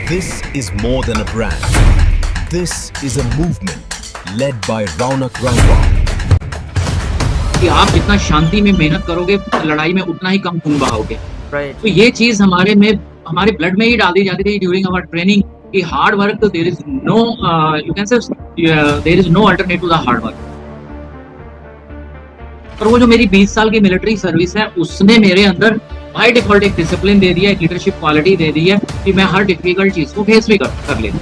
This is more than a brand. This is a movement led by Raunak Rangwal. कि आप जितना शांति में मेहनत करोगे लड़ाई में उतना ही कम खून बहाओगे। Right. तो ये चीज हमारे ब्लड में ही डाल दी जाती थी ड्यूरिंग आवर ट्रेनिंग कि hard work there is no you can say there is no alternate to the hard work. पर वो जो मेरी 20 साल की मिलिट्री सर्विस है उसने मेरे अंदर बाय डिफॉल्ट एक डिसिप्लिन दे दिया, एक लीडरशिप क्वालिटी दे दी है कि मैं हर डिफिकल्ट चीज को फेस भी कर लेता।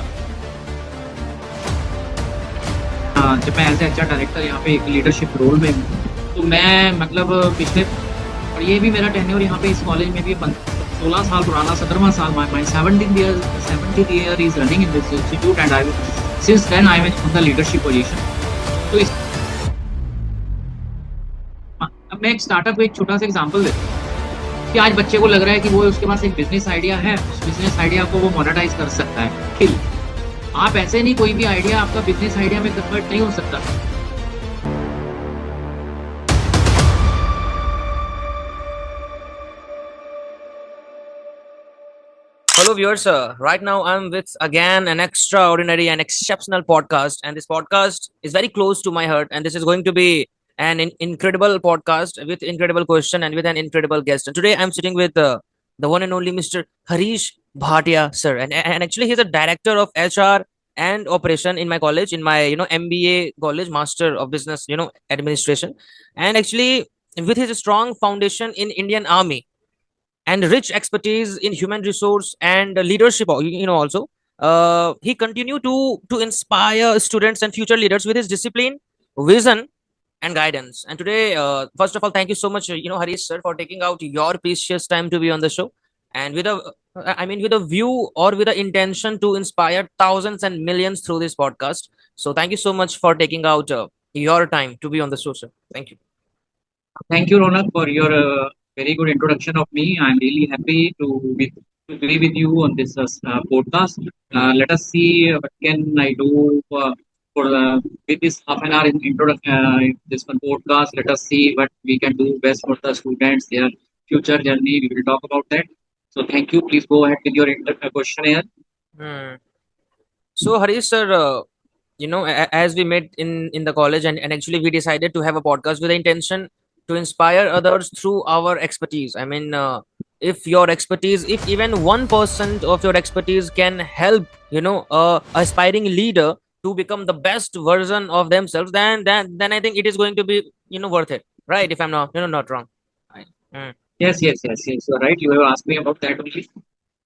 जब मैं एज एचआर डायरेक्टर यहाँ पे एक लीडरशिप रोल में हूँ तो मैं मतलब पिछले और ये भी मेरा टेन्योर यहाँ पे इस कॉलेज में भी 16 साल पुराना, 17वां साल, my 70th year is running in this institute and since then I am in the leadership position। तो इस अब मैं एक स्टार्टअप को एक छोटा सा एग्जांपल देता हूँ कि आज बच्चे को लग रहा है कि वो उसके पास एक बिजनेस आइडिया है, उस बिजनेस आइडिया को वो मोनेटाइज कर सकता है। ठीक, आप ऐसे नहीं, कोई भी आइडिया आपका बिजनेस आइडिया में कन्वर्ट नहीं हो सकता। Hello viewers, right now I'm with again an extraordinary and exceptional podcast, and this podcast is very close to my heart, and this is going to be an incredible podcast with incredible question and with an incredible guest. And today I'm sitting with the one and only Mr. Harish Bhatia sir, and actually he's a director of HR and operation in my college, in my MBA college, Master of Business Administration, and actually with his strong foundation in Indian Army and rich expertise in human resource and leadership also he continue to inspire students and future leaders with his discipline, vision and guidance. And today first of all, thank you so much Harish sir, for taking out your precious time to be on the show, and with a view or with the intention to inspire thousands and millions through this podcast. So thank you so much for taking out your time to be on the show, sir. Thank you. Thank you, Ronak, for your very good introduction of me. I'm really happy to be with you on this podcast. Let us see what can I do with this half an hour in this one podcast. Let us see what we can do best for the students, their future journey. We will talk about that. So thank you. Please go ahead with your question here. So Harish sir, as we met in the college, and actually we decided to have a podcast with the intention to inspire others through our expertise. I mean, if your expertise, if even 1% of your expertise can help aspiring leader to become the best version of themselves, then I think it is going to be worth it, right? If I'm not wrong. Right. Yes, you're right. You have asked me about that only.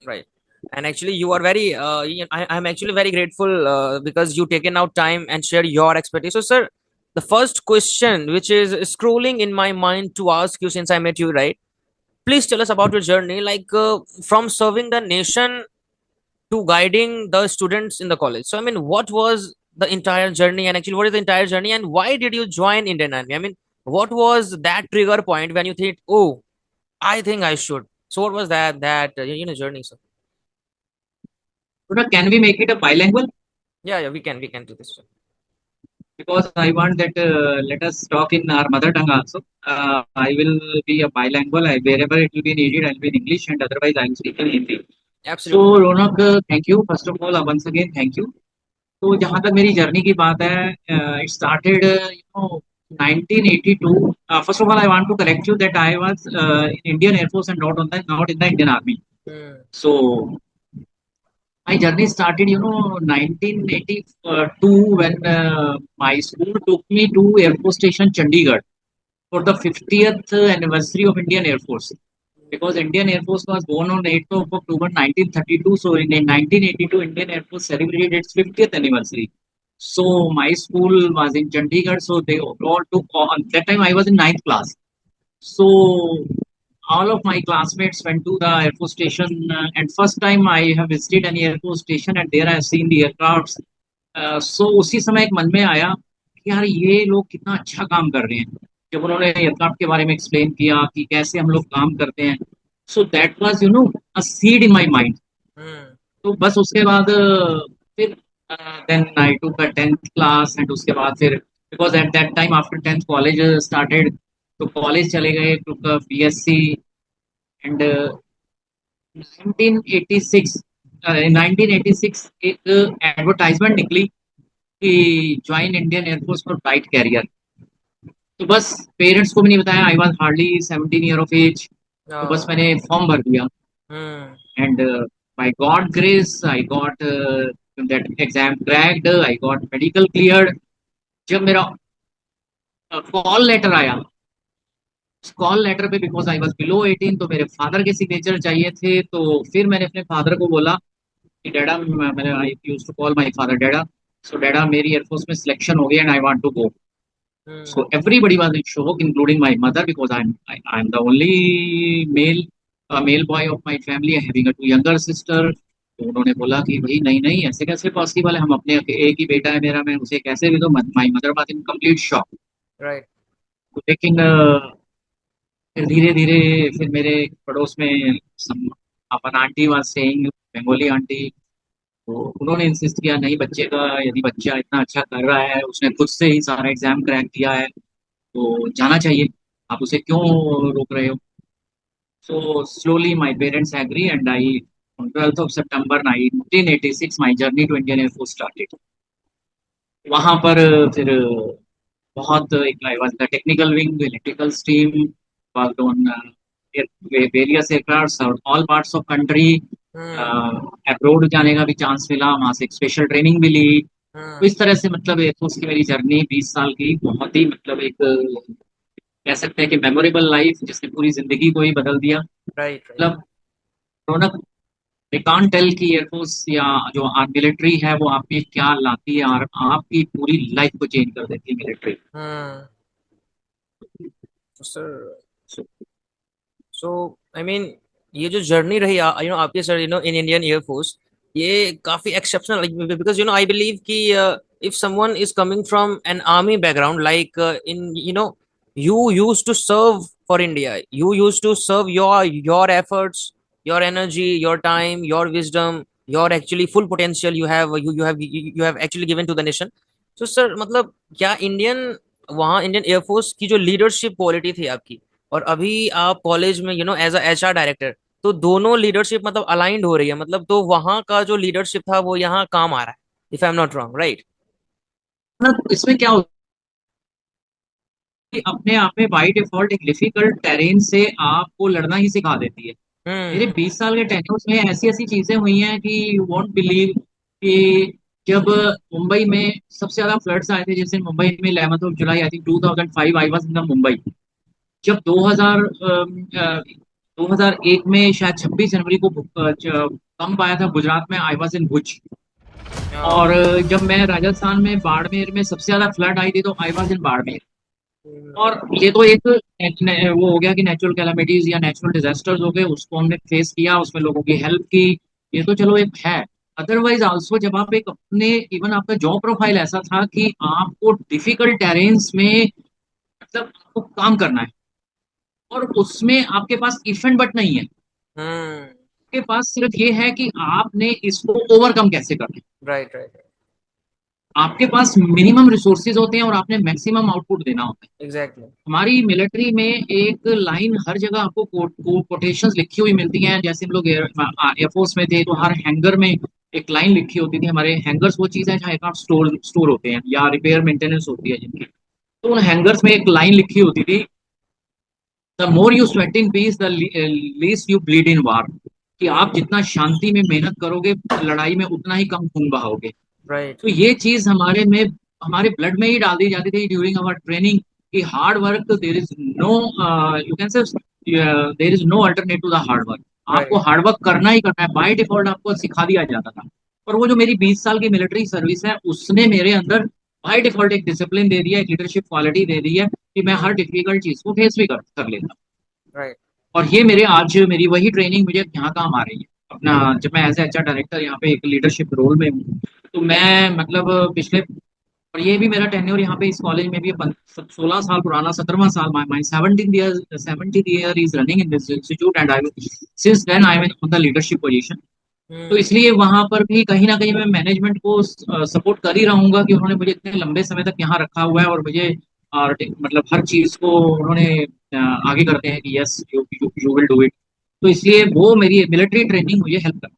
Right. And actually you are very I'm actually very grateful because you taken out time and share your expertise. So sir, the first question which is scrolling in my mind to ask you since I met you, right? Please tell us about your journey, like from serving the nation to guiding the students in the college. So I mean, what was the entire journey, and actually what is the entire journey, and why did you join Indian Army? I mean, what was that trigger point when you think, oh, I think I should? So what was that journey, sir? Can we make it a bilingual? Yeah, we can do this, sir. Because I want that let us talk in our mother tongue also. I will be a bilingual. Wherever it will be needed, I will be in English, and otherwise I will speak in Hindi. Absolutely. So Ronak, thank you. First of all, once again, thank you. तो जहाँ तक मेरी journey की बात है, it started 1982. First of all, I want to correct you that I was in Indian Air Force and not in the Indian Army. So my journey started 1982 when my school took me to Air Force Station Chandigarh for the 50th anniversary of Indian Air Force, because Indian Air Force was born on 8th of October 1932. So in 1982 Indian Air Force celebrated its 50th anniversary. So my school was in Chandigarh, so they all took on that time I was in 9th class. So all of my classmates went to the Air Force Station, and first time I have visited any Air Force Station, and there I have seen the aircrafts. So उसी समय एक मन में आया कि यार ये लोग कितना अच्छा काम कर रहे हैं। जब उन्होंने एयरक्राफ्ट के बारे में एक्सप्लेन किया कि कैसे हम लोग काम करते हैं, so that was a seed in my mind. तो बस उसके बाद फिर देन आई टूक अ 10th क्लास, एंड उसके बाद फिर because at that time after 10th college started, तो कॉलेज चले गए, टूक बीएससी, एंड 1986 1986 एक एडवर्टाइजमेंट निकली कि join Indian air force for flight career. तो बस पेरेंट्स को भी नहीं बताया, I was hardly 17 year of age. तो बस Oh. मैंने फॉर्म भर दिया Hmm. And by God grace I got that exam cracked, I got medical cleared. जब मेरा कॉल लेटर आया, कॉल लेटर पे बिकॉज आई वॉज बिलो 18 तो मेरे फादर के सिग्नेचर चाहिए थे। तो फिर मैंने अपने फादर को बोला कि डैडा, मैंने I used to call my father डैडा, सो डैडा मेरी एयरफोर्स में सिलेक्शन हो गया and I want to go. Hmm. So everybody was in shock, including my mother, because I'm the only male male boy of my family, having a two younger sister. तो उन्होंने बोला कि भाई नहीं नहीं, ऐसे कैसे पॉसिबल है, हम अपने एक ही बेटा है मेरा, मैं उसे कैसे भी दो। My mother was in complete shock. Right. लेकिन फिर धीरे धीरे फिर मेरे पड़ोस में अपन aunty was saying, Bengali aunty, तो उन्होंने इंसिस्ट किया नहीं बच्चे का, यदि बच्चा इतना अच्छा कर रहा है, उसने खुद से ही सारा एग्जाम क्रैक किया है, तो जाना चाहिए, आप उसे क्यों रोक रहे हो। So slowly my parents agree and I on 12th of September 1986 my journey to Indian Air Force started। वहां पर फिर बहुत एक I was the technical wing, electrical stream, worked on various aircrafts और all parts of country. Hmm. Abroad जाने का भी chance मिला, वहां से एक स्पेशल ट्रेनिंग भी ली। तो Hmm. इस तरह से मतलब एयरफोर्स की मेरी जर्नी 20 साल की, बहुत ही मतलब एक कह सकते हैं कि मेमोरेबल लाइफ, जिसने पूरी जिंदगी को ही बदल दिया। Right. Right. मतलब रौनक, वी कांट टेल कि एयरफोर्स या जो मिलिट्री है वो आपकी क्या लाती है, और आपकी पूरी लाइफ को चेंज कर देती है military. Hmm. Sir. So I mean, ये जो जर्नी रही आपकी सर इन इंडियन एयरफोर्स, ये काफी एक्सेप्शनल, बिकॉज आई बिलीव कि if someone is coming from an army background, like in you used to serve for India, you used to serve your efforts, your energy, your time, your wisdom, your actually full potential you have actually given to the nation. So sir मतलब क्या वहाँ Indian air force की जो leadership quality थी आपकी, और अभी आप कॉलेज में एज अ एचआर डायरेक्टर, तो दोनों लीडरशिप मतलब अलाइंड हो रही है, मतलब तो वहाँ का जो लीडरशिप था वो यहाँ काम आ रहा है, if I am not wrong, right? मतलब इसमें क्या होता है कि अपने आप में बाई डिफॉल्ट एक डिफिकल्ट टेरेन से आपको लड़ना ही सिखा देती है। मेरे हम्म। 20 साल के टेन्योर्स में ऐसी ऐसी चीजें हुई हैं कि यू वॉन्ट बिलीव कि जब मुंबई में सबसे ज्यादा फ्लड्स आए थे, जैसे मुंबई में 11th of July I think 2005 I was in the Mumbai. जब 2001 में शायद 26 जनवरी को भूकंप आया था गुजरात में, आई वाज इन भुज। और जब मैं राजस्थान में बाड़मेर में सबसे ज्यादा फ्लड आई थी, तो आई वाज इन बाड़मेर। और ये तो एक वो हो गया कि नेचुरल कैलामिटीज या नेचुरल डिजास्टर्स हो गए, उसको हमने फेस किया, उसमें लोगों की हेल्प की, ये तो चलो एक है। अदरवाइज आल्सो जब आप एक अपने, इवन आपका जॉब प्रोफाइल ऐसा था कि आपको डिफिकल्ट टेरेन्स में मतलब आपको काम करना है, और उसमें आपके पास इफ एंड बट नहीं है, हम्म। आपके पास सिर्फ ये है कि आपने इसको ओवरकम कैसे करना है। राइट। राइट। आपके पास मिनिमम रिसोर्सेज होते हैं और आपने मैक्सिमम आउटपुट देना होता है। एग्जैक्टली। हमारी मिलिट्री में एक लाइन हर जगह आपको कोटेशंस लिखी हुई मिलती हैं। जैसे हम लोग एयरफोर्स में थे, तो हर हैंगर में एक लाइन लिखी होती थी। हमारे हैंगर्स वो चीज है जहाँ एक स्टोर स्टोर होते हैं या रिपेयर मेंटेनेंस होती है जिनकी, तो उन हैंगर्स में एक लाइन लिखी होती थी, the more you sweat in peace the least you bleed in war. कि आप जितना शांति में मेहनत करोगे लड़ाई में, उतना ही कम खून बहाओगे। राइट। तो ये चीज हमारे ब्लड में ही डाल दी जाती थी ड्यूरिंग आवर ट्रेनिंग, कि hard work there is no, you can say there is no alternate to the hard work. आपको राइट। हार्ड वर्क करना ही करना है, बाय डिफॉल्ट आपको सिखा दिया जाता था। और वो जो मेरी 20 साल की मिलिट्री सर्विस है, उसने मेरे अंदर बाय डिफॉल्ट एक डिसिप्लिन दे दिया, एक लीडरशिप क्वालिटी दे दी है कि मैं हर डिफिकल्ट चीज को फेस भी कर लेता हूँ। राइट। और ये मेरे आज मेरी वही ट्रेनिंग मुझे यहाँ काम आ रही है। अपना जब मैं एज एचआर डायरेक्टर यहाँ पे एक लीडरशिप रोल में हूँ, तो मैं मतलब पिछले, और ये भी मेरा टेन्योर यहाँ पे इस कॉलेज में भी 16 साल पुराना, 17वां साल, my 17th year is running in this institute and I since then I am on the leadership position. तो हम्म। इसलिए वहां पर भी कहीं ना कहीं मैं मैनेजमेंट को सपोर्ट कर ही रहूंगा कि उन्होंने मुझे इतने लंबे समय तक यहाँ रखा हुआ है, और मुझे और मतलब हर चीज को उन्होंने आगे करते हैं कि yes you will do it. तो इसलिए वो मेरी मिलिट्री ट्रेनिंग मुझे हेल्प करती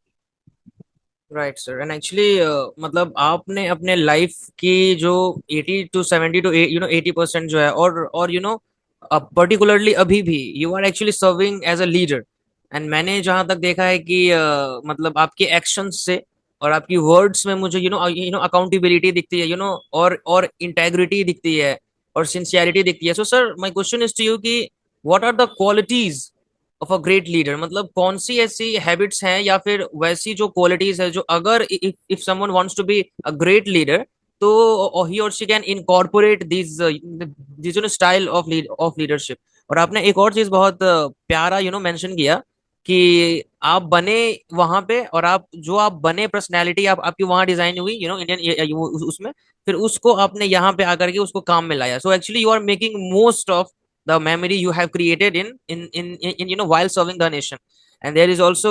राइट सर, एंड एक्चुअली मतलब आपने अपने लाइफ की जो 80 to 70 to 80% जो है, और पर्टिकुलरली अभी भी you are actually serving as a leader. And मैंने जहां तक देखा है कि मतलब आपके एक्शंस से और आपकी वर्ड्स में मुझे अकाउंटेबिलिटी दिखती है, और इंटेग्रिटी दिखती है, और सिंसियरिटी दिखती है। So sir, my question is to you कि what are the qualities of a great leader? मतलब कौन सी ऐसी हैबिट्स हैं या फिर वैसी जो क्वालिटीज है जो अगर if someone wants to be a great leader, तो ही और she can incorporate this style of leadership. और आपने एक और चीज बहुत प्यारा मेंशन किया कि आप बने वहां पे, और आप बने पर्सनैलिटी आपकी वहां डिजाइन हुई इंडियन उसमें, फिर उसको आपने यहाँ पे आकर के उसको काम में लाया। So actually you are making most of the memory you have created in while serving the nation. And there is also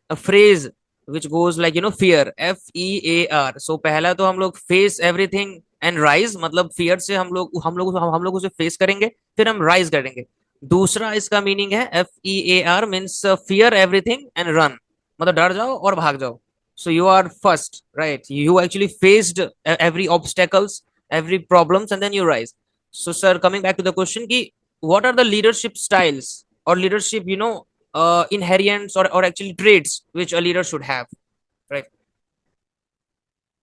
a phrase which goes like fear, FEAR. So पहला तो हम लोग face everything and rise, मतलब fear से हम लोग उसे face करेंगे, फिर हम rise करेंगे। दूसरा इसका मीनिंग है FEAR means fear everything and run, मतलब डर जाओ और भाग जाओ। So you are first, right? You actually faced every obstacles, every problems, and then you rise. So sir, coming back to the question ki what are the leadership styles or leadership inherents or actually traits which a leader should have, right?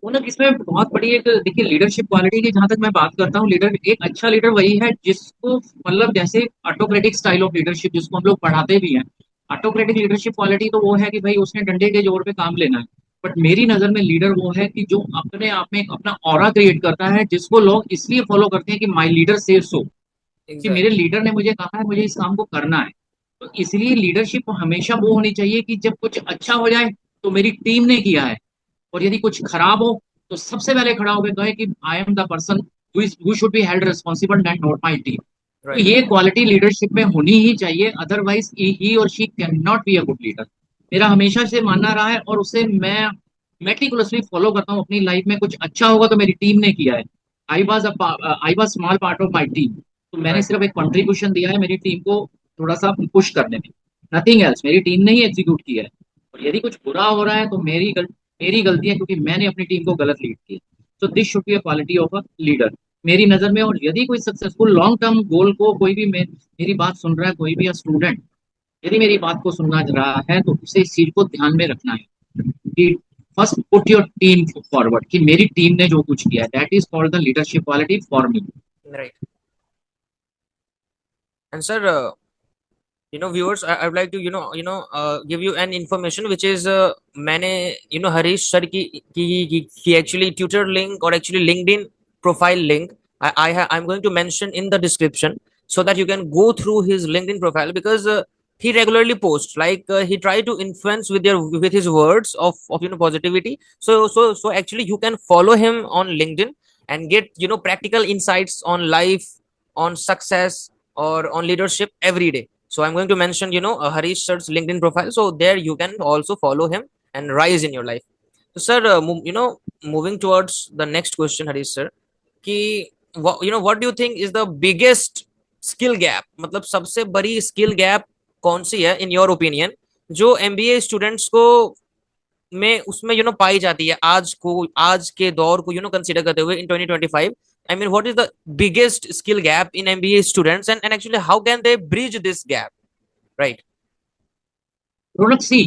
वो ना इसमें बहुत बड़ी एक देखिए leadership quality की जहां तक मैं बात करता हूँ, लीडर एक अच्छा लीडर वही है जिसको मतलब जैसे ऑटोक्रेटिक स्टाइल ऑफ लीडरशिप जिसको हम लोग पढ़ाते भी हैं। ऑटोक्रेटिक लीडरशिप क्वालिटी तो वो है कि भाई उसने डंडे के जोर पे काम लेना है। बट मेरी नजर में लीडर वो है कि जो अपने आप में एक अपना ऑरा क्रिएट करता है जिसको लोग इसलिए फॉलो करते हैं कि माई लीडर से सो, कि मेरे Exactly. लीडर ने मुझे कहा है मुझे इस काम को करना है। तो इसलिए लीडरशिप हमेशा वो होनी चाहिए कि जब कुछ अच्छा हो जाए तो मेरी टीम ने किया है, और यदि कुछ खराब हो तो सबसे पहले खड़ा होकर कहे कि I am the person who should be held responsible and not my team. तो Right. ये क्वालिटी लीडरशिप में होनी ही चाहिए, अदरवाइज ही और she can not be a good leader. मेरा हमेशा से मानना रहा है और उसे मैं मेटिकुलसली फॉलो करता हूँ अपनी लाइफ में। कुछ अच्छा होगा तो मेरी टीम ने किया है। I was small part of my team, तो मैंने Right. सिर्फ एक कंट्रीब्यूशन दिया है मेरी टीम को थोड़ा सा पुश करने में, नथिंग एल्स। मेरी टीम ने ही एग्जीक्यूट किया है। और यदि कुछ बुरा हो रहा है तो मेरी गलती है क्योंकि मैंने अपनी टीम को गलत लीड किया। So this should be a quality of a leader मेरी नजर में। और यदि कोई सक्सेसफुल लॉन्ग टर्म गोल को कोई भी मेरी बात सुन रहा है, कोई भी स्टूडेंट यदि मेरी बात को सुनना रहा है तो उसे इस चीज को ध्यान में रखना है कि first put your team forward, कि मेरी टीम ने जो कुछ किया that is called the leadership quality for me. Right. And sir, viewers, I would like to give you an information which is मैंने हरीश सर की actually Twitter link or actually LinkedIn profile link I'm going to mention in the description, so that you can go through his LinkedIn profile, because he regularly posts like he try to influence with his words of positivity. So actually you can follow him on LinkedIn and get practical insights on life, on success, or on leadership every day. So I'm going to mention, Harish sir's LinkedIn profile. So there you can also follow him and rise in your life. So, sir, moving towards the next question, Harish sir, कि what do you think is the biggest skill gap? मतलब सबसे बड़ी skill gap कौन सी है in your opinion, जो MBA students को में उसमें पाई जाती है आज के दौर को कंसीडर करते हुए in 2025? I mean, what is the biggest skill gap in MBA students, and actually how can they bridge this gap, right? Ronak सी,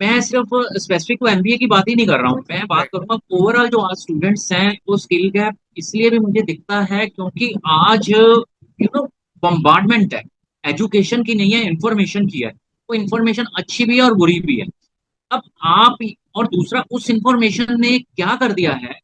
मैं सिर्फ स्पेसिफिक टू एमबीए की बात ही नहीं कर रहा हूँ, मैं बात Right. करूंगा ओवरऑल जो आज स्टूडेंट्स हैं। वो स्किल गैप इसलिए भी मुझे दिखता है क्योंकि आज बम्बार्डमेंट है, एजुकेशन की नहीं है, इंफॉर्मेशन की है। वो इंफॉर्मेशन अच्छी भी है और बुरी भी है। अब आप, और दूसरा उस इंफॉर्मेशन ने क्या कर दिया है,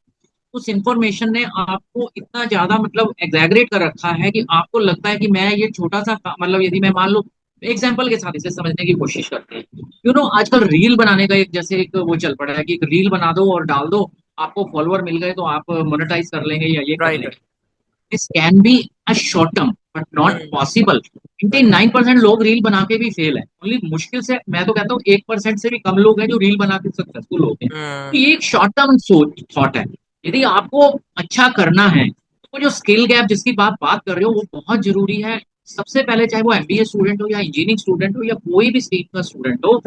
उस इंफॉर्मेशन ने आपको इतना ज्यादा मतलब एग्जैगरेट कर रखा है कि आपको लगता है कि मैं ये छोटा सा मतलब यदि मैं मान लो एग्जाम्पल के साथ इसे समझने की कोशिश करते हैं। आजकल रील बनाने का एक जैसे एक वो चल पड़ा है कि एक रील बना दो और डाल दो, आपको फॉलोअर मिल गए तो आप मोनेटाइज कर लेंगे या ये कर Right. लेंगे। This can be a short term but not Hmm. Possible. Right. 99% लोग रील बना के भी फेल है। ओनली मुश्किल से मैं तो कहता हूँ 1% से भी कम लोग हैं जो रील बना के सक्सेसफुल होते हैं। तो Hmm. ये एक शॉर्ट टर्म सोच थॉट है। यदि आपको अच्छा करना है तो वो जो स्किल गैप जिसकी बात कर रहे हो वो बहुत जरूरी है। सबसे पहले चाहे वो एमबीए स्टूडेंट हो या इंजीनियरिंग स्टूडेंट हो या कोई भी स्ट्रीम का स्टूडेंट हो,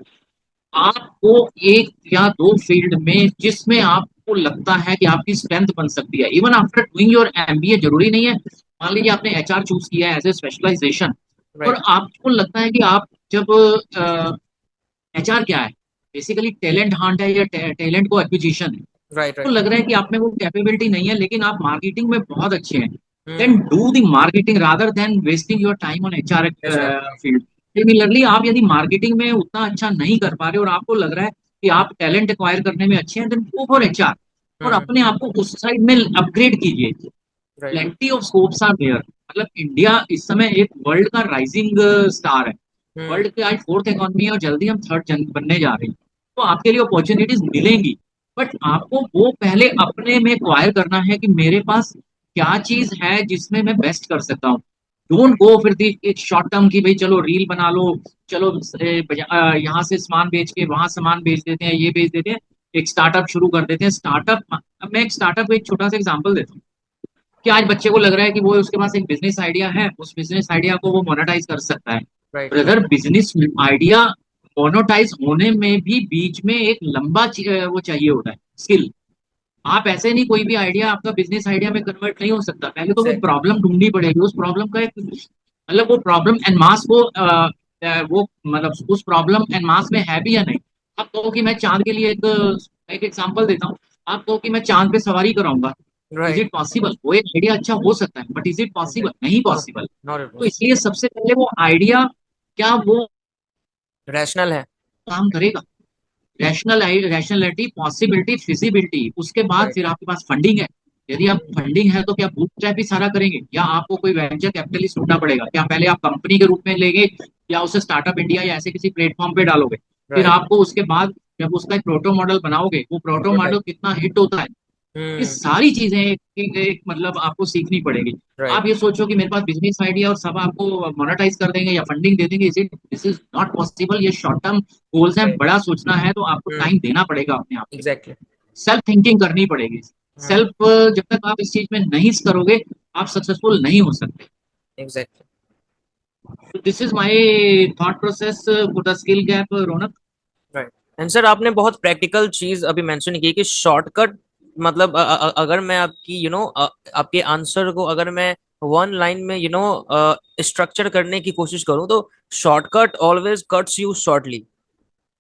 आपको एक या दो फील्ड में जिसमें आपको लगता है कि आपकी स्ट्रेंथ बन सकती है, even after doing your MBA, जरूरी नहीं है मान लीजिए आपने एचआर चूज किया है एज ए स्पेशलाइजेशन, और राइट आपको लगता है कि आप जब एचआर क्या है, बेसिकली टैलेंट हंट है या टैलेंट को एक्विजिशन है, राइट तो राइट लग रहा है कि आप में वो कैपेबिलिटी नहीं है लेकिन आप मार्केटिंग में बहुत अच्छे हैं, then hmm do the marketing rather than wasting your time on HR exactly field. Similarly आप यदि मार्केटिंग में उतना अच्छा नहीं कर पा रहे और आपको लग रहा है कि आप टैलेंट एक्वायर करने में अच्छे हैं, देन गो फॉर एचआर और हम्म अपने आप को उस साइड में अपग्रेड कीजिए। Right plenty of scopes are there. मतलब इंडिया इस समय एक वर्ल्ड का राइजिंग स्टार है, हम्म वर्ल्ड के आज फोर्थ इकोनॉमी है और जल्दी हम थर्ड बनने जा रहे हैं, तो आपके लिए अपॉर्चुनिटीज मिलेंगी, बट आपको वो पहले अपने में एक्वायर करना है कि मेरे पास क्या चीज है जिसमें मैं बेस्ट कर सकता हूँ। डोंट गो फिर दी एक शॉर्ट टर्म की भाई चलो रील बना लो, चलो यहाँ से सामान बेच के वहां सामान बेच देते हैं, ये बेच देते हैं, एक स्टार्टअप शुरू कर देते हैं। स्टार्टअप, मैं एक स्टार्टअप एक छोटा सा एग्जांपल देता हूँ कि आज बच्चे को लग रहा है कि वो उसके पास एक बिजनेस आइडिया है, उस बिजनेस आइडिया को वो मोनेटाइज कर सकता है। Right brother, business idea monetize होने में भी बीच में एक लंबा वो चाहिए होता है, स्किल। आप ऐसे नहीं, कोई भी आइडिया आपका बिजनेस आइडिया में कन्वर्ट नहीं हो सकता, पहले तो वो एग्जैक्टली प्रॉब्लम ढूंढनी पड़ेगी, उस प्रॉब्लम का एक मतलब वो प्रॉब्लम एंड मास को वो मतलब उस प्रॉब्लम एंड मास में है भी या नहीं। आप कहो कि मैं चांद के लिए एक एग्जांपल देता हूँ, आप कहो कि मैं चांद पे सवारी कराऊंगा, इज राइट इट पॉसिबल? वो एक आइडिया अच्छा हो सकता है बट इज इट पॉसिबल? नहीं पॉसिबल। नॉट इट तो इसलिए सबसे पहले वो आइडिया, क्या वो रैशनल है काम करेगा? रैशनलिटी, पॉसिबिलिटी, फिजिबिलिटी, उसके बाद राइट फिर आपके पास फंडिंग है। यदि आप फंडिंग है तो क्या बूटस्ट्रैप ही सारा करेंगे या आपको कोई वेंचर कैपिटलिस्ट ढूंढना पड़ेगा? क्या पहले आप कंपनी के रूप में लेंगे या उसे स्टार्टअप इंडिया या ऐसे किसी प्लेटफॉर्म पे डालोगे? फिर राइट आपको उसके बाद जब उसका एक प्रोटो मॉडल बनाओगे, वो प्रोटो प्रोटोटाइप मॉडल कितना हिट होता है, ये हम्म सारी चीजें एक मतलब आपको सीखनी पड़ेगी। राइट आप ये सोचो कि मेरे पास बिजनेस आइडिया और सब आपको मोनेटाइज कर देंगे या फंडिंग दे देंगे, दिस इज नॉट पॉसिबल। ये शॉर्ट टर्म गोल्स हैं, राइट बड़ा सोचना है तो आपको हम्म टाइम देना पड़ेगा अपने आप के लिए, एग्जैक्टली सेल्फ थिंकिंग करनी पड़ेगी। हम्म सेल्फ, जब तक आप इस चीज में नहीं करोगे आप सक्सेसफुल नहीं हो सकते। Exactly this is my thought process for the skill gap, Raunak. Right and sir आपने बहुत प्रैक्टिकल चीज अभी मेंशन की कि शॉर्टकट मतलब अगर मैं आपकी आपके आंसर को अगर मैं वन लाइन में स्ट्रक्चर करने की कोशिश करूं तो shortcut always cuts you shortly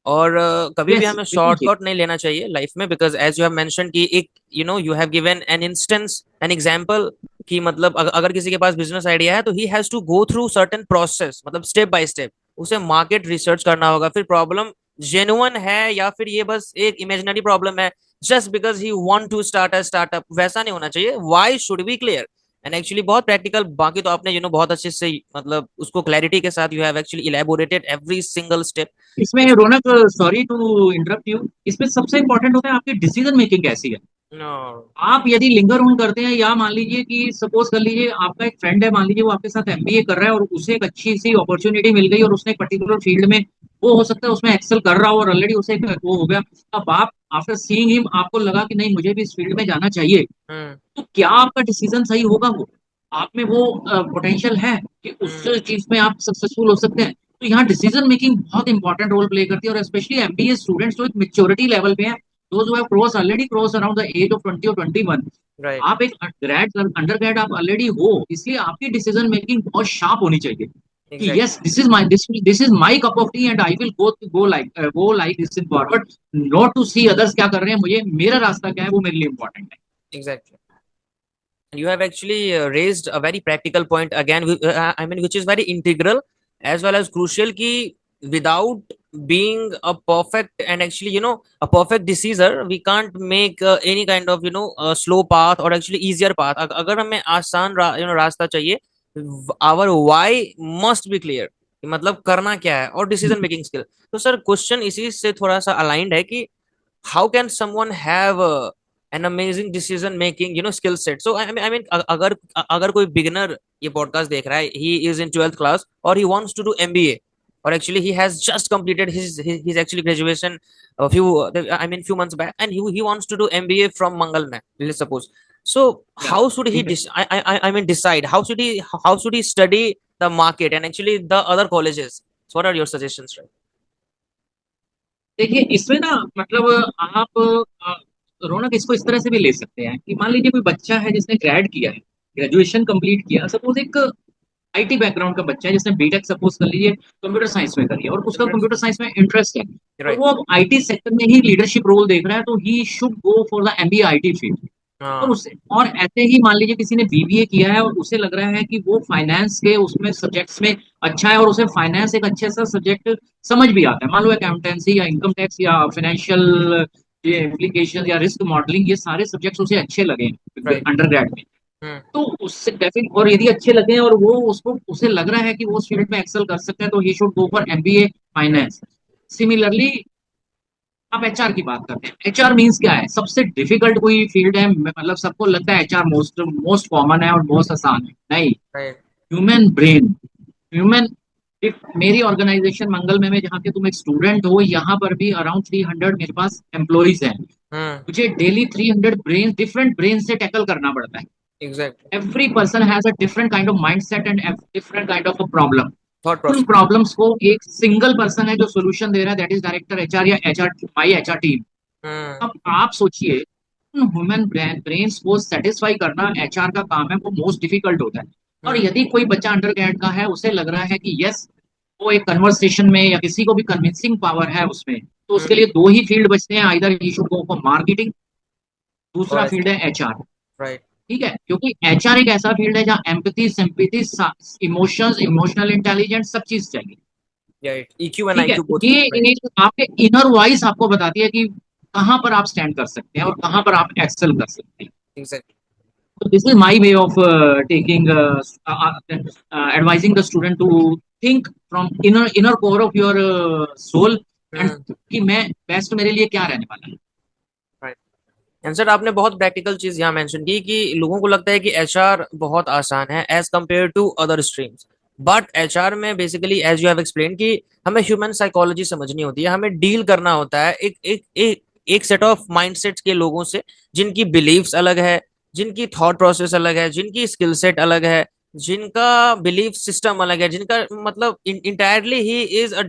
और कभी भी यस, हमें बिल्कुल ठीक। शॉर्टकट नहीं लेना चाहिए लाइफ में because as you have mention कि एक you have given an instance an example कि मतलब अगर किसी के पास बिजनेस आइडिया है तो he has to go through certain process मतलब स्टेप बाय स्टेप उसे मार्केट रिसर्च करना होगा फिर प्रॉब्लम जेन्युइन है या फिर ये बस एक इमेजिनरी प्रॉब्लम है just because he want to start a startup वैसा नहीं होना चाहिए why should be clear and actually बहुत प्रैक्टिकल बाकी तो आपने बहुत अच्छे से मतलब उसको क्लैरिटी के साथ you have actually elaborated every single step इसमें रौनक, सॉरी टू इंटरप्ट यू, इसमें सबसे इंपॉर्टेंट होता है आपकी डिसीजन मेकिंग कैसी है। नो आप यदि लिंगर ऑन करते हैं, या मान लीजिए कि सपोज कर लीजिए आपका एक फ्रेंड है, मान लीजिए वो आपके साथ एमबीए कर रहा है और उसे एक अच्छी सी अपॉर्चुनिटी मिल गई और उसने एक पर्टिकुलर फील्ड में, वो हो सकता है उसमें एक्सेल कर रहा हो और ऑलरेडी उसे वो हो गया। अब आप आफ्टर सीइंग हिम आपको लगा कि नहीं मुझे भी इस फील्ड में जाना चाहिए, हम्म तो क्या आपका डिसीजन सही होगा? वो आप में वो पोटेंशियल है कि उस हम्म चीज में आप सक्सेसफुल हो सकते हैं? तो यहाँ डिसीजन मेकिंग बहुत इंपॉर्टेंट रोल प्ले करती है, और स्पेशली एमबीए स्टूडेंट्स जो एक मेच्योरिटी लेवल पे हैं, those who have cross already cross around the age of 20 और 21, राइट आप एक ग्रेड अंडर ग्रेड आप ऑलरेडी हो, इसलिए आपकी डिसीजन मेकिंग बहुत शार्प होनी चाहिए कि exactly yes this is my cup of tea and I will go like this in forward, not to see others क्या कर रहे हैं, मुझे मेरा रास्ता क्या है वो मेरे लिए इंपॉर्टेंट है। Exactly you have actually raised a very practical point again I mean which is very integral as well as crucial ki without being a perfect and actually a perfect decision we can't make any kind of a slow path or actually easier path अगर हमें आसान रास्ता चाहिए our why must be clear कि मतलब करना क्या है और डिसीजन मेकिंग स्किल तो सर क्वेश्चन इसी से थोड़ा सा अलाइंड है कि how can someone have an amazing decision making skill set so I mean अगर कोई beginner ये podcast देख रहा है he is in 12th class or he wants to do MBA or actually he has just completed his actually graduation a few months back and he wants to do MBA from Mangalna let's suppose so या how should he ठीक है। I mean decide how should he study the market and actually the other colleges so what are your suggestions right देखिए इसमें ना मतलब आप रौनक इसको इस तरह से भी ले सकते हैं कि मान लीजिए कोई बच्चा है जिसने ग्रेड किया है, ग्रेजुएशन कंप्लीट किया, सपोज एक आईटी बैकग्राउंड का बच्चा है जिसने बीटेक सपोज कर लीजिए कंप्यूटर साइंस में करी है और उसका कंप्यूटर साइंस में इंटरेस्ट है और राइट। वो अब आईटी सेक्टर में ही लीडरशिप रोल देख रहा है, तो he should go for the MBA IT field. और हाँ। उसे और ऐसे ही मान लीजिए किसी ने बीबीए किया है और उसे लग रहा है कि वो फाइनेंस के उसमें सब्जेक्ट्स में अच्छा है और उसे फाइनेंस एक अच्छे सा सब्जेक्ट समझ भी आता है, मान लो अकाउंटेंसी या इनकम टैक्स या फाइनेंशियल ये एप्लीकेशन या रिस्क मॉडलिंग, ये सारे सब्जेक्ट्स उसे अच्छे लगे राइट। अंडर ग्रेड में। हम्म। तो उससे डेफिनेट, और यदि अच्छे लगे और वो उसको उसे लग रहा है कि वो उस फील्ड में एक्सेल कर सकते हैं, तो he should go for MBA finance. Similarly आप एचआर की बात करते हैं, एचआर मींस क्या है, सबसे डिफिकल्ट कोई फील्ड है, मतलब सबको लगता है एचआर मोस्ट मोस्ट कॉमन है और मोस्ट आसान है, नहीं। राइट। ह्यूमन ब्रेन, ह्यूमन, मेरी ऑर्गेनाइजेशन मंगल में जहाँ के तुम एक स्टूडेंट हो, यहाँ पर भी अराउंड 300 मेरे पास एम्प्लॉइज हैं। हम्म। मुझे डेली 300 ब्रेन, डिफरेंट ब्रेन से टैकल करना पड़ता है। Exactly. Every person has a different kind of mindset and different kind of a problem. Thought उन प्रोसेस। प्रॉब्लम्स को एक सिंगल पर्सन है जो सोल्यूशन दे रहा है, दैट इज डायरेक्टर एचआर या एचआर, माई एचआर टीम। हम्म। अब आप सोचिए, उन ह्यूमन ब्रेन्स को सेटिस्फाई करना एचआर का काम है, वो मोस्ट डिफिकल्ट होता है। और हम्म। यदि कोई बच्चा अंडर ग्रेड का है, उसे लग रहा है कि यस, वो एक कन्वर्सेशन में या किसी को भी कन्विंसिंग पावर है उसमें, तो उसके हम्म। लिए दो ही फील्ड बचते हैं, either he should go for marketing, दूसरा और फील्ड है एचआर। राइट। ठीक है, क्योंकि एचआर एक ऐसा फील्ड है जहाँ empathy, sympathy, emotions, emotional intelligence सब चीज चाहिए। राइट। ईक्यू एंड ठीक है, आईक्यू बोथ। ये राइट। एक आपके इनर वॉइस आपको बताती है कि कहाँ पर आप स्टैंड कर सकते हैं और कहाँ पर आप एक्सेल कर सकते हैं। Exactly. So this is my way of taking advising the student to think from inner core of your soul, and हम्म। कि मैं बेस्ट मेरे लिए क्या रहने वाला है। राइट। सर आपने बहुत प्रैक्टिकल चीज यहाँ मेंशन की कि लोगों को लगता है कि एचआर बहुत आसान है as compare to other streams, but HR में basically as you have explain कि हमें ह्यूमन साइकोलॉजी समझनी होती है, हमें डील करना होता है एक सेट ऑफ माइंडसेट्स के लोगों से, जिनकी बिलीव्स अलग है, जिनकी थॉट प्रोसेस अलग है, जिनकी स्किल सेट अलग है, जिनका बिलीफ सिस्टम अलग है, जिनका मतलब entirely he is a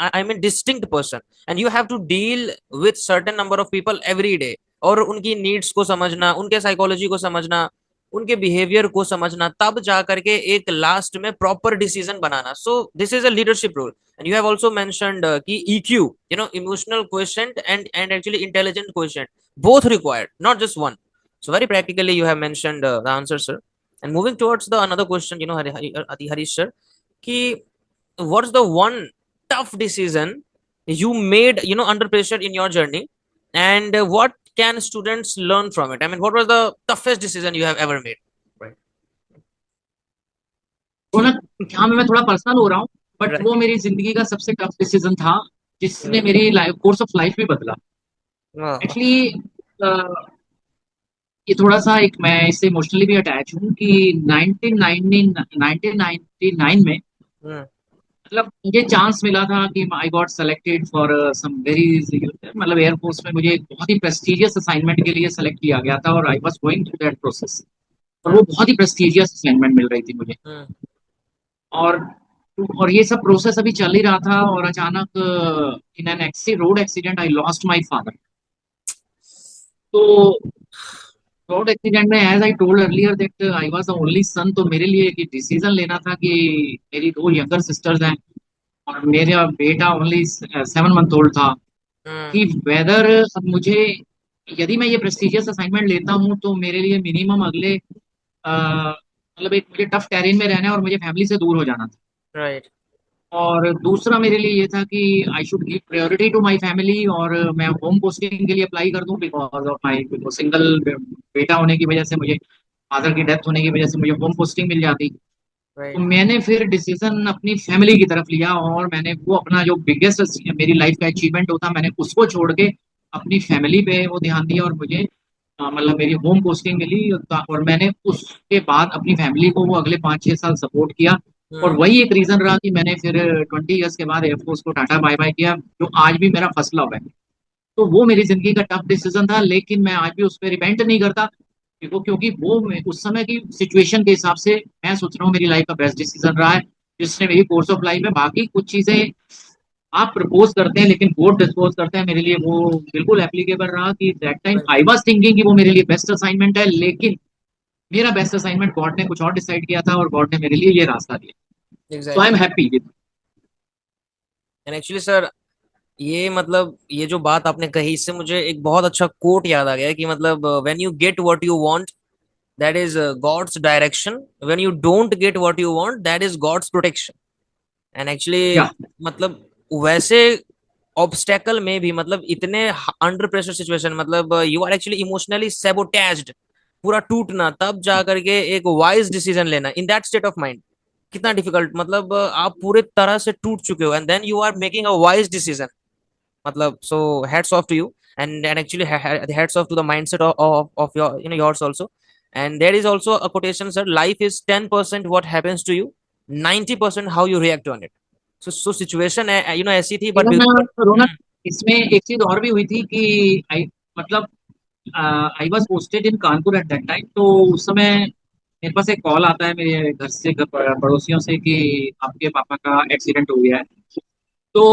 I mean distinct person, and you have to deal with certain number of people every day, और उनकी नीड्स को समझना, उनके साइकोलॉजी को समझना, उनके बिहेवियर को समझना, तब जा करके एक लास्ट में प्रॉपर डिसीजन बनाना। So this is a leadership role, and you have also mentioned कि EQ, you know, emotional question and actually intelligent question, both required, not just one. So very practically you have mentioned the answer, sir. And moving towards the another question, you know, Harish sir, ki what's the one tough decision you made, you know, under pressure in your journey, and what can students learn from it? I mean, what was the toughest decision you have ever made? Right. तो ना, यहाँ में मैं थोड़ा personal हो रहा हूँ, but Right. वो मेरी जिंदगी का सबसे टफ डिसीजन था जिसने Hmm. मेरी लाइफ, कोर्स ऑफ लाइफ भी बदला। Oh. एक्चुअली ये थोड़ा सा एक, मैं इससे इमोशनली भी अटैच हूँ कि 1999 में Hmm. मतलब मुझे चांस मिला था कि I got selected for some very, मतलब एयरफोर्स में मुझे एक बहुत ही प्रेस्टिजियस असाइनमेंट के लिए सेलेक्ट किया गया था और I was going through that process, और Hmm. वो बहुत ही प्रेस्टिजियस असाइनमेंट मिल रही थी मुझे। Hmm. और ये सब प्रोसेस अभी चल ही रहा था और अचानक in an road accident I lost my father. तो रोड एक्सीडेंट में, as I told earlier that I was the only son, तो मेरे लिए एक डिसीजन लेना था कि मेरी दो यंगर सिस्टर्स हैं और मेरा बेटा ओनली 7 मंथ ओल्ड था, Hmm. कि वेदर अब मुझे, यदि मैं ये प्रेस्टिजियस असाइनमेंट लेता हूँ तो मेरे लिए मिनिमम अगले मतलब एक मुझे टफ टेरेन में रहना है और मुझे फैमिली से दूर हो जाना था। Right. और दूसरा मेरे लिए ये था कि I should give priority to my family और मैं होम पोस्टिंग के लिए अप्लाई कर दूं, बिकॉज ऑफ माय सिंगल बेटा होने की वजह से, मुझे फादर की डेथ होने की वजह से मुझे होम पोस्टिंग मिल जाती। तो Right. मैंने फिर डिसीजन अपनी फैमिली की तरफ लिया और मैंने वो अपना जो बिगेस्ट मेरी लाइफ का अचीवमेंट होता, मैंने उसको छोड़ के अपनी फैमिली पे वो ध्यान दिया और मुझे मतलब मेरी होम पोस्टिंग मिली, और मैंने उसके बाद अपनी फैमिली को वो अगले 5-6 साल सपोर्ट किया। और Hmm. वही एक रीजन रहा कि मैंने फिर 20 ईयर्स के बाद एयरफोर्स को टाटा बाय बाय किया, जो आज भी मेरा फर्स्ट लव है। तो वो मेरी जिंदगी का टफ डिसीजन था, लेकिन मैं आज भी उस पर रिपेंट नहीं करता, क्योंकि वो उस समय की सिचुएशन के हिसाब से मैं सोच रहा हूँ मेरी लाइफ का बेस्ट डिसीजन रहा है, जिसने मेरी कोर्स ऑफ लाइफ में बाकी कुछ चीजें आप प्रपोज करते हैं लेकिन कोड डिस्पोज करते हैं, मेरे लिए वो बिल्कुल एप्लीकेबल रहा कि that time Right. I was thinking कि वो मेरे लिए बेस्ट असाइनमेंट है, लेकिन मेरा बेस्ट असाइनमेंट गॉड ने कुछ और डिसाइड किया था और गॉड ने मेरे लिए ये रास्ता दिया। So I am Exactly. Happy with. And actually, sir, ये मतलब ये जो बात आपने कही इससे मुझे एक बहुत अच्छा कोट याद आ गया कि मतलब when you get what you want that is God's direction, when you don't get what you want that is God's protection. And actually या मतलब वैसे ऑब्स्टेकल में भी मतलब इतने अंडर प्रेशर सिचुएशन मतलब you are actually emotionally sabotaged, पूरा टूटना, तब जा करके एक वाइज डिसीजन लेना in that state of mind कितना डिफिकल्ट, मतलब आप पूरे तरह से टूट चुके हो and then you are making a wise decision, मतलब so hats off to you, and actually hats off to the mindset of your yours also. And there is also a quotation, sir: life is 10% what happens to you, 90% how you react on it. So situation ऐसी थी but even Ronak, इसमें एक चीज और भी हुई थी कि आई मतलब I was posted in Kanpur at that time. तो उस समय मेरे पास एक कॉल आता है मेरे घर से, पड़ोसियों से कि आपके पापा का एक्सीडेंट हो गया है। तो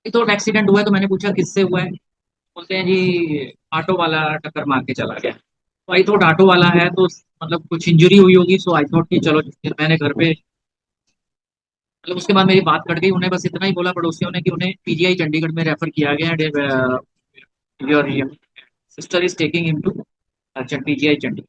तो एक्सीडेंट हुआ है, तो मैंने पूछा किससे हुआ है। बोलते हैं जी ऑटो वाला टक्कर मार के चला गया। तो आई थॉट ऑटो वाला है तो मतलब कुछ इंजरी हुई होगी। सो आई थॉट कि चलो, फिर मैंने घर पे मतलब उसके बाद मेरी बात कट गई। उन्हें बस इतना ही बोला पड़ोसियों ने कि उन्हें पीजीआई चंडीगढ़ में रेफर किया गया है, your sister is taking him to PGI Chandigarh.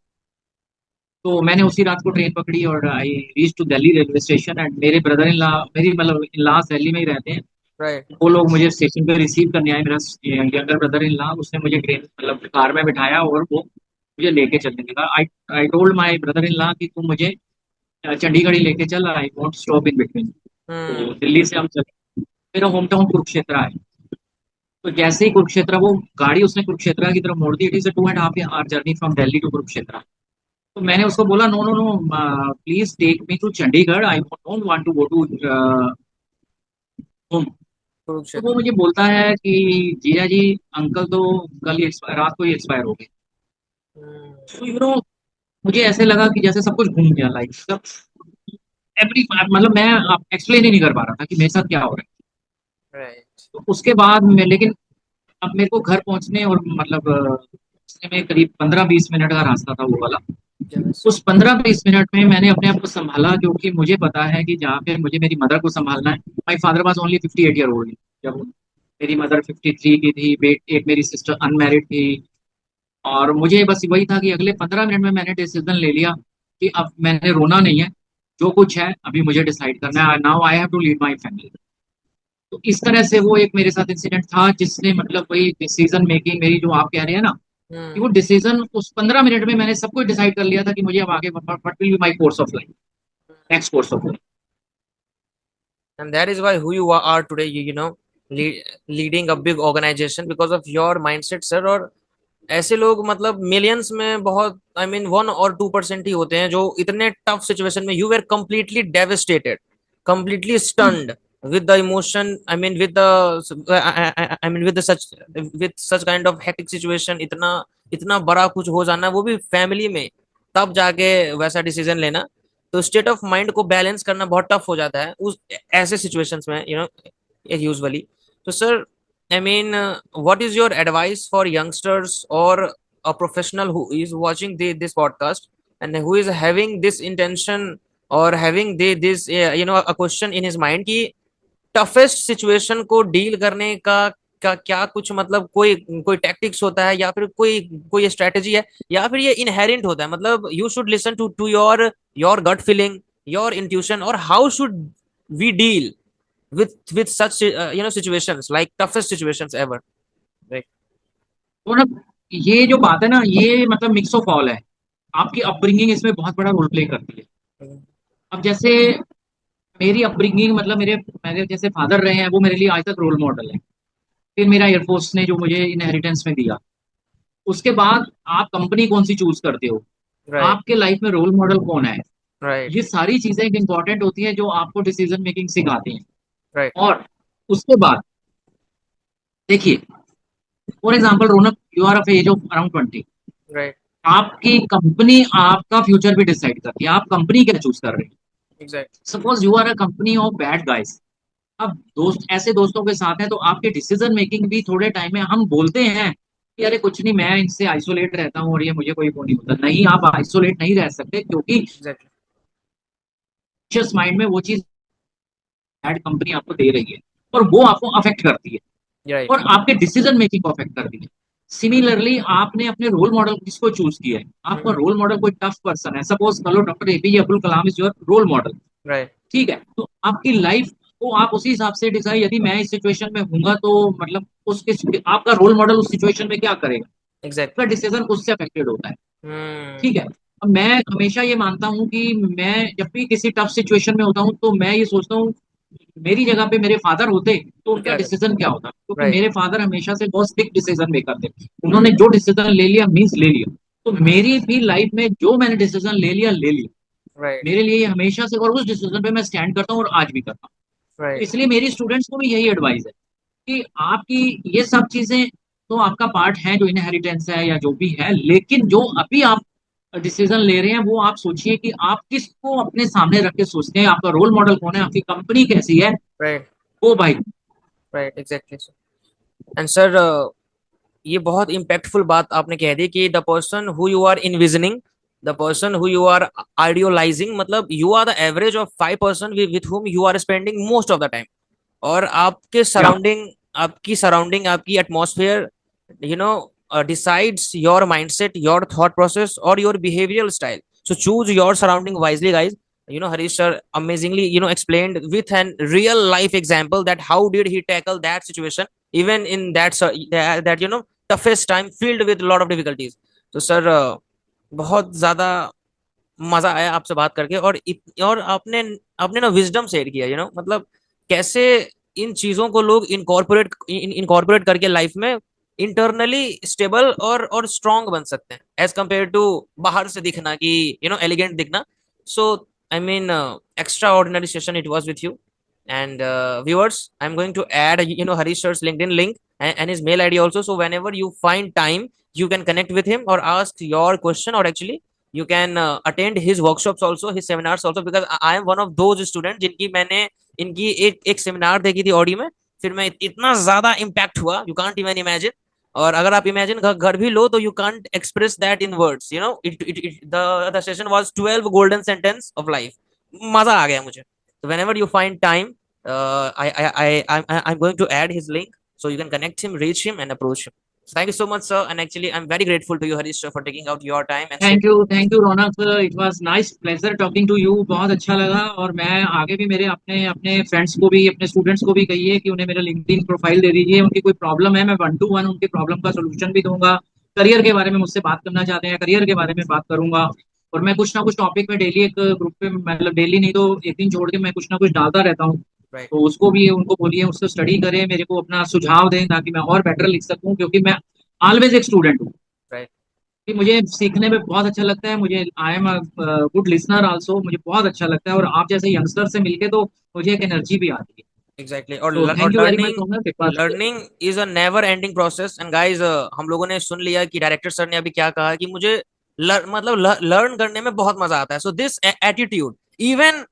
तो मैंने उसी रात को ट्रेन पकड़ी और I reach to Delhi railway station. And मेरे ब्रदर इन लॉ, मेरी मतलब इन लॉ दिल्ली में ही रहते हैं। right. वो लोग मुझे स्टेशन पे रिसीव करने आए। मेरा यंगर ब्रदर इन लॉ, उसने मुझे ट्रेन मतलब कार में बिठाया और वो मुझे लेके चलने लगा। I I told my brother in law कि तुम मुझे चंडीगढ़ ही लेके चल, I want stop in between. तो Hmm. दिल्ली से हम चले। मेरा होम टाउन कुरुक्षेत्र है। तो जैसे ही कुरुक्षेत्र, वो गाड़ी उसने कुरुक्षेत्र की तरफ मोड़ दी। It is 2.5 hour journey from Delhi to Kurukshetra. तो मैंने उसको बोला no no no, please take me to Chandigarh, I don't want to go to home. तो वो कुरुक्षेत्र। मुझे बोलता है कि जीजा जी, अंकल तो कल ही रात को ही एक्सपायर हो गए। Hmm. तो मुझे ऐसे लगा कि जैसे सब कुछ घूम गया, लाइक सब एवरी मतलब मैं एक्सप्लेन ही नहीं कर पा रहा था कि मेरे साथ क्या हो रहा है। right. तो उसके बाद में लेकिन अब मेरे को घर पहुंचने और मतलब पहुंचने में करीब 15-20 मिनट का रास्ता था वो वाला। Yes. उस 15-20 मिनट में मैंने अपने आप को संभाला, क्योंकि मुझे पता है कि जहाँ पे मुझे मेरी मदर को संभालना है। My father was only 58 year old जब मेरी मदर 53 की थी। एक मेरी सिस्टर अनमैरिड थी। और मुझे बस वही था कि अगले 15 मिनट में मैंने डिसीजन ले लिया कि अब मैंने रोना नहीं है। जो कुछ है अभी मुझे डिसाइड करना है। Now I have to lead my family. तो इस तरह से वो एक मेरे साथ इंसिडेंट था जिसने मतलब वही डिसीजन मेकिंग मेरी, जो आप कह रहे हैं ना, कि Hmm. वो डिसीजन उस 15 मिनट में मैंने सब कुछ डिसाइड कर लिया था कि मुझे अब आगे what will be my course of life, next course of life. And that is why who you are today, leading a big organization because of your mindset, sir. और ऐसे लोग मतलब मिलियंस में बहुत, आई मीन 1 और 2% ही होते हैं जो इतने टफ सिचुएशन में, you were completely devastated, completely stunned with the emotion, I mean with the I mean with such kind of hectic situation, इतना इतना बड़ा कुछ हो जाना, वो भी फैमिली में, तब जाके वैसा डिसीजन लेना, तो स्टेट ऑफ माइंड को बैलेंस करना बहुत टफ हो जाता है उस ऐसे सिचुएशंस में, यूजुअली। तो sir, I mean, what is your advice for youngsters or a professional who is watching this podcast and who is having this intention or having this a question in his mind कि toughest situation को deal करने का क्या कुछ मतलब कोई कोई tactics होता है या फिर कोई कोई स्ट्रेटेजी है या फिर ये इनहेरेंट होता है, मतलब you should listen to your gut feeling, your intuition, और how should we deal with such situations like toughest situations ever, right? तो ना, ये जो बात है ना, ये मतलब मिक्स ऑफ ऑल है। आपकी अपब्रिंगिंग इसमें बहुत बड़ा रोल प्ले करती है। अब जैसे मेरी अपब्रिंगिंग मतलब मेरे मेरे जैसे फादर रहे हैं, वो मेरे लिए आज तक रोल मॉडल है। फिर मेरा एयरफोर्स ने जो मुझे इनहेरिटेंस में दिया। उसके बाद आप कंपनी कौन सी चूज करते हो, Right. आपके लाइफ में रोल मॉडल कौन है, Right. ये सारी चीजें इंपॉर्टेंट होती हैं जो आपको डिसीजन मेकिंग सिखाती हैं। Right. और उसके बाद देखिए, for example Raunak, you are of age of around 20। Right. आपकी कंपनी आपका फ्यूचर भी डिसाइड करती है। आप कंपनी क्या चूज कर रहे हैं। Exactly. Suppose you are a company of bad guys, अब दोस्त ऐसे दोस्तों के साथ हैं तो आपके डिसीजन मेकिंग भी थोड़े टाइम में, हम बोलते हैं कि अरे कुछ नहीं, मैं इनसे आइसोलेट रहता हूँ और ये मुझे कोई वो नहीं होता, नहीं, आप आइसोलेट नहीं रह सकते, क्योंकि एग्जैक्टली। माइंड में वो चीज एड कंपनी आपको दे रही है और वो आपको अफेक्ट करती है राइट। और आपके डिसीजन मेकिंग को अफेक्ट करती है। सिमिलरली आपने अपने रोल मॉडल किसको चूज किया है, आपका रोल मॉडल कोई टफ पर्सन है, सपोज करो doctor APJ Abdul Kalam is your role model, right. ठीक है, तो आपकी लाइफ को आप उसी हिसाब से डिसाइड, यदि मैं इस सिचुएशन में हूंगा तो मतलब उसके आपका रोल मॉडल उस सिचुएशन में क्या करेगा, एग्जैक्टली। आपका डिसीजन उससे अफेक्टेड होता है, हम्म। ठीक है। अब मैं हमेशा ये मानता हूँ कि मैं जब भी किसी टफ सिचुएशन में होता हूँ तो मैं ये सोचता हूँ मेरी जगह पे मेरे फादर होते तो तो उनका क्या कर। डिसीजन क्या होता, क्योंकि राइट। मेरे फादर हमेशा से बहुत स्ट्रिक्ट डिसीजन मेकर थे, उन्होंने जो डिसीजन ले लिया मीन्स ले लिया, तो मेरी भी लाइफ में जो मैंने डिसीजन ले लिया, राइट। मेरे लिए ये हमेशा से, और उस डिसीजन पे मैं स्टैंड करता हूँ और आज भी करता हूँ। तो राइट। इसलिए मेरी स्टूडेंट्स को भी यही एडवाइस है कि आपकी ये सब चीजें तो आपका पार्ट है, जो इनहेरिटेंस है या जो भी है, लेकिन जो अभी आप डिसीजन ले रहे हैं वो आप सोचिए कि आप किसको अपने सामने रख के सोचते हैं, आपका रोल मॉडल कौन है, आपकी कंपनी कैसी है, राइट। वो भाई। Right. Exactly sir. And sir, ये बहुत इम्पैक्टफुल बात आपने कह दी कि the person who you are envisioning, the person who you are idealising, मतलब you are the average of 5 person with whom you are spending most of the time. और आपके या सराउंडिंग, आपकी atmosphere, you know, decides your mindset, your thought process, or your behavioral style. So choose your surrounding wisely, guys. Harish sir amazingly, explained with an real life example that how did he tackle that situation, even in that toughest time filled with a lot of difficulties. So sir, बहुत ज्यादा मजा आया आपसे बात करके, और आपने आपने ना विजडम शेयर किया, मतलब कैसे इन चीजों को लोग इनकॉर्पोरेट करके लाइफ में इंटरनली स्टेबल और स्ट्रांग बन सकते हैं, एज कंपेयर टू बाहर से दिखना कि एलिगेंट दिखना। So I mean, extraordinary session it was with you. And viewers, I'm going to add Harish sir's LinkedIn link and his mail ID also, so whenever you find time you can connect with him or ask your question, or actually you can attend his workshops also, his seminars also, because I am one of those students जिनकी मैंने इनकी एक seminar देखी थी audio में, फिर मैं इतना ज्यादा इम्पैक्ट हुआ, यू कांट इवन इमेजिन। और अगर आप इमेजिन घर भी लो तो you can't express that in words, the session was 12 golden sentence of life. मजा आ गया मुझे। So whenever you find time, I'm going to add his link, so you can connect him, reach him, and approach him. So thank you so much, sir. And actually, I'm very grateful to you, Harish sir, for taking out your time and thank you Raunak, it was nice pleasure talking to you, बहुत अच्छा लगा। और मैं आगे भी मेरे अपने अपने फ्रेंड्स को भी, अपने स्टूडेंट्स को भी कहिए कि उन्हें मेरा लिंक्डइन प्रोफाइल दे दीजिए, उनकी कोई प्रॉब्लम है मैं 1 to 1 उनकी प्रॉब्लम का सोल्यूशन भी दूंगा, करियर के बारे में मुझसे बात करना चाहते हैं करियर के बारे में बात करूंगा। और मैं कुछ ना कुछ टॉपिक में डेली एक ग्रुप पे, मतलब डेली नहीं तो एक दिन छोड़ के मैं कुछ ना कुछ डालता रहता हूँ, right, तो उसको भी उनको बोलिए, उसको स्टडी करें, मेरे को अपना सुझाव दें ताकि मैं और बेटर लिख सकूं, क्योंकि मैं ऑलवेज एक स्टूडेंट हूँ right, कि मुझे सीखने में बहुत अच्छा लगता है, मुझे I am good listener also, मुझे बहुत अच्छा लगता है, और आप जैसे यंगस्टर से मिलके तो मुझे एक एनर्जी भी आती है। exactly। तो और thank you very much learning, Ronak. Learning is a never ending process. And guys, हम लोगों ने सुन लिया कि डायरेक्टर सर ने अभी क्या कहा कि मुझे मतलब लर्न करने में बहुत मजा आता है। So this attitude, even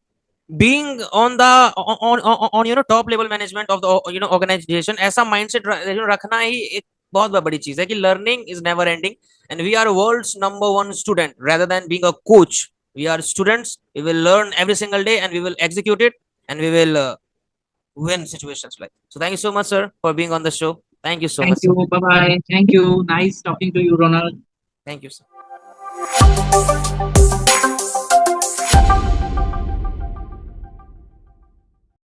being on the on top level management of the organization, ऐसा mindset रखना ही एक बहुत बड़ी चीज है कि learning is never ending, and we are world's #1 student rather than being a coach. We are students, we will learn every single day and we will execute it, and we will win situations like. So thank you so much, sir, for being on the show. Thank you so thank much, you, sir. Bye bye, thank you, nice talking to you Ronak. Thank you, sir.